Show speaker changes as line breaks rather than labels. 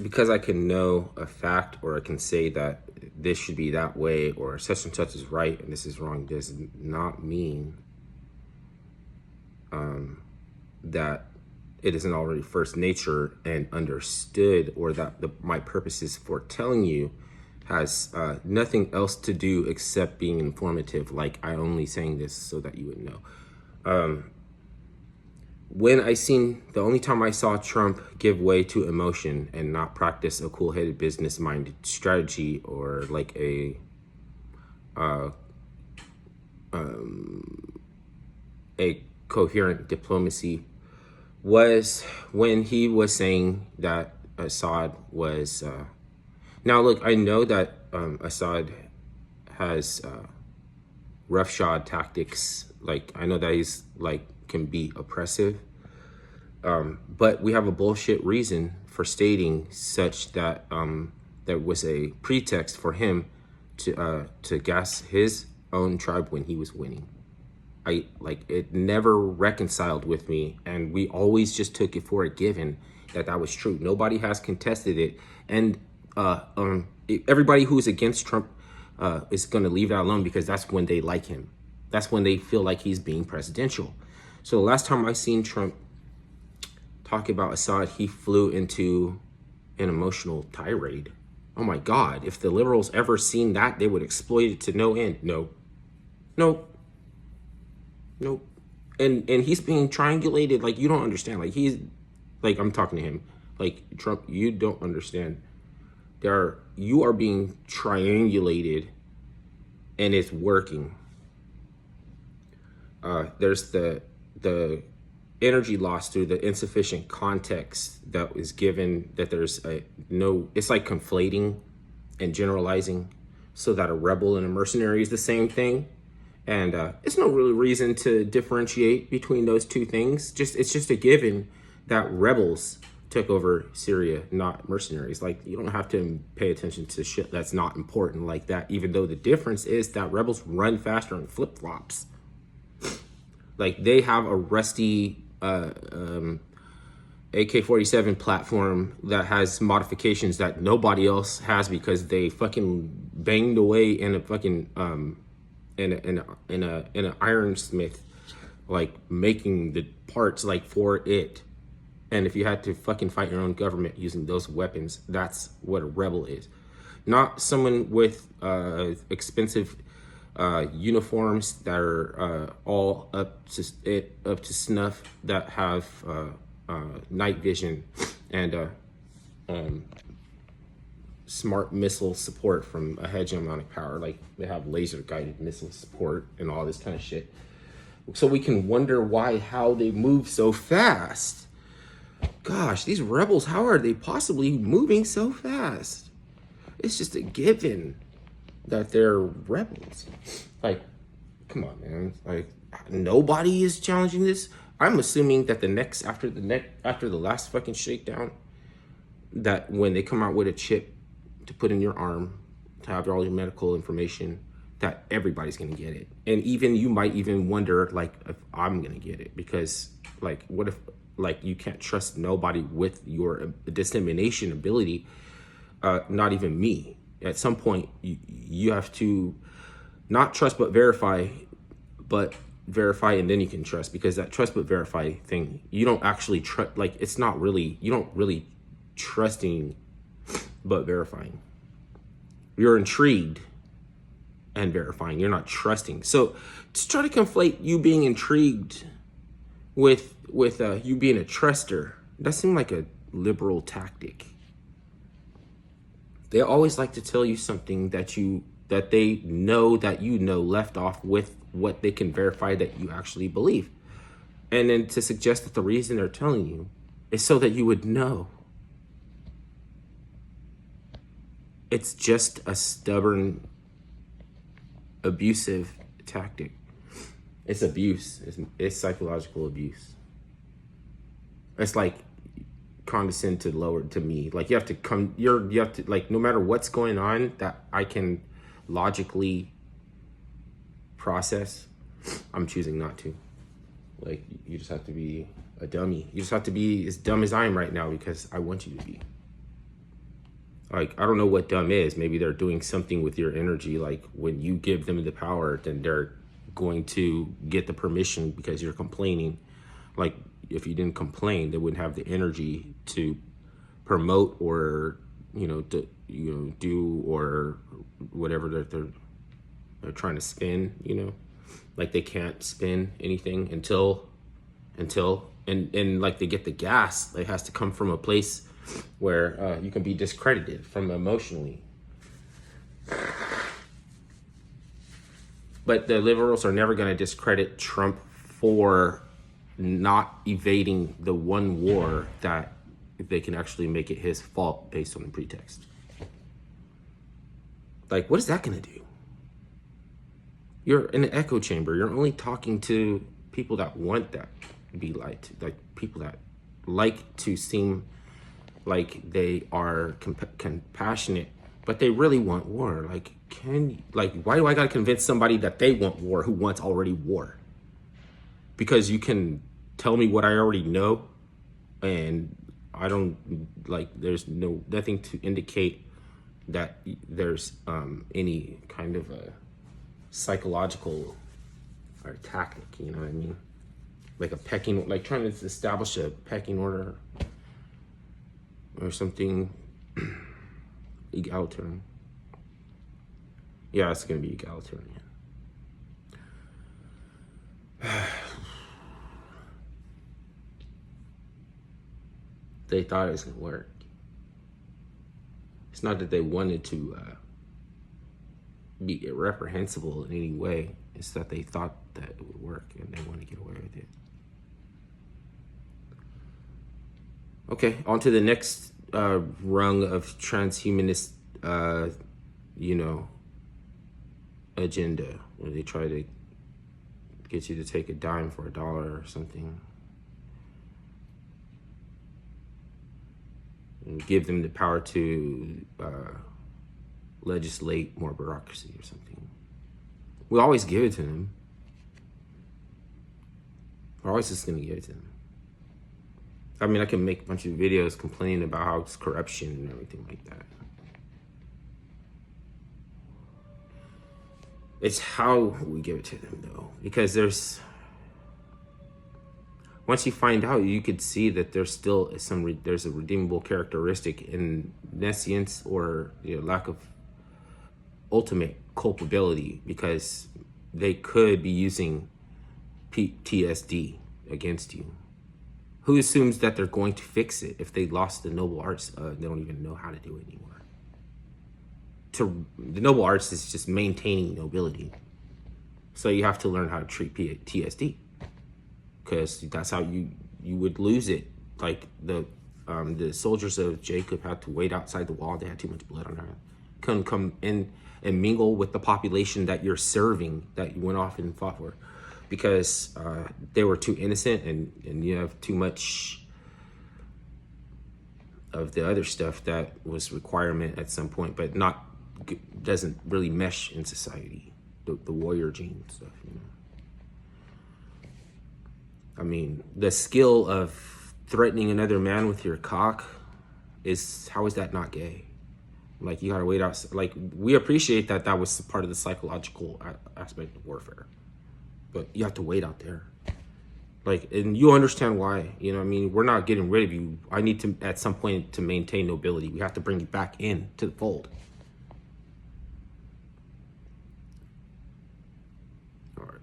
because I can know a fact, or I can say that this should be that way, or such and such is right and this is wrong, does not mean that it isn't already first nature and understood, or that my purposes for telling you has nothing else to do except being informative. Like, I only saying this so that you would know. The only time I saw Trump give way to emotion and not practice a cool-headed, business-minded strategy, or like a coherent diplomacy, was when he was saying that Assad was. Now, look, I know that Assad has roughshod tactics. Like, I know that he's like can be oppressive, but we have a bullshit reason for stating such that there was a pretext for him to gas his own tribe when he was winning. It never reconciled with me, and we always just took it for a given that was true. Nobody has contested it, and everybody who's against Trump is going to leave that alone, because that's when they like him. That's when they feel like he's being presidential. So the last time I seen Trump talk about Assad, he flew into an emotional tirade. Oh my God, if the liberals ever seen that, they would exploit it to no end. No. And he's being triangulated. Like, you don't understand. Like, he's like, I'm talking to him. Like, Trump, you don't understand. You are being triangulated, and it's working. There's the energy loss through the insufficient context that is given, that there's it's like conflating and generalizing, so that a rebel and a mercenary is the same thing. And it's no real reason to differentiate between those two things. It's just a given that rebels took over Syria, not mercenaries. Like, you don't have to pay attention to shit that's not important like that, even though the difference is that rebels run faster in flip-flops. Like, they have a rusty AK-47 platform that has modifications that nobody else has, because they fucking banged away in a fucking in an ironsmith, like making the parts like for it. And if you had to fucking fight your own government using those weapons, that's what a rebel is. Not someone with expensive uniforms that are all up to snuff, that have night vision and smart missile support from a hegemonic power. Like, they have laser guided missile support and all this kind of shit. So we can wonder how they move so fast. Gosh, these rebels, how are they possibly moving so fast? It's just a given that they're rebels. Like, come on, man. Like, nobody is challenging this. I'm assuming that after the last fucking shakedown, that when they come out with a chip to put in your arm to have all your medical information, that everybody's gonna get it. And even you might even wonder, like, if I'm gonna get it, because like, what if, like, you can't trust nobody with your dissemination ability, not even me. At some point, you have to not trust but verify, and then you can trust, because that trust but verify thing, you don't actually trust. Like, it's not really, you don't really trusting but verifying. You're intrigued and verifying. You're not trusting. So to try to conflate you being intrigued with you being a truster, that seemed like a liberal tactic. They always like to tell you something that they know that you know, left off with what they can verify that you actually believe. And then to suggest that the reason they're telling you is so that you would know. It's just a stubborn, abusive tactic. It's abuse. It's psychological abuse. It's like condescend to lower to me. Like, you have to like, no matter what's going on that I can logically process, I'm choosing not to. Like, you just have to be a dummy. You just have to be as dumb as I am right now because I want you to be. Like, I don't know what dumb is. Maybe they're doing something with your energy. Like, when you give them the power, then they're going to get the permission because you're complaining. Like, if you didn't complain, they wouldn't have the energy to promote or, do or whatever they're trying to spin, like they can't spin anything until like they get the gas. It has to come from a place where you can be discredited from emotionally. But the liberals are never going to discredit Trump for not evading the one war that they can actually make it his fault based on the pretext. Like, what is that going to do? You're in an echo chamber. You're only talking to people that want that to be lied to, like people that like to seem like they are compassionate, but they really want war. Like, why do I got to convince somebody that they want war who wants already war? Because you can tell me what I already know, and I don't, like, there's nothing to indicate that there's any kind of a psychological or tactic, you know what I mean? Like a pecking, like trying to establish a pecking order or something egalitarian. Yeah, it's gonna be egalitarian. They thought it was gonna work. It's not that they wanted to be irreprehensible in any way. It's that they thought that it would work and they want to get away with it. Okay, on to the next rung of transhumanist, agenda, where they try to get you to take a dime for $1 or something. And give them the power to legislate more bureaucracy or something. We always give it to them. We're always just gonna give it to them. I mean, I can make a bunch of videos complaining about how it's corruption and everything like that. It's how we give it to them, though, because once you find out, you could see that there's still there's a redeemable characteristic in nescience or lack of ultimate culpability, because they could be using PTSD against you. Who assumes that they're going to fix it if they lost the noble arts? They don't even know how to do it anymore. The noble arts is just maintaining nobility. So you have to learn how to treat PTSD, because that's how you would lose it. Like the soldiers of Jacob had to wait outside the wall. They had too much blood on their hands. Couldn't come in and mingle with the population that you're serving, that you went off and fought for, because they were too innocent, and you have too much of the other stuff that was requirement at some point, but doesn't really mesh in society. The warrior gene stuff, I mean, the skill of threatening another man with your cock how is that not gay? Like, you gotta wait out. Like, we appreciate that was part of the psychological aspect of warfare, but you have to wait out there. Like, and you understand why, I mean, we're not getting rid of you. I need to, at some point, to maintain nobility. We have to bring you back in to the fold. All right.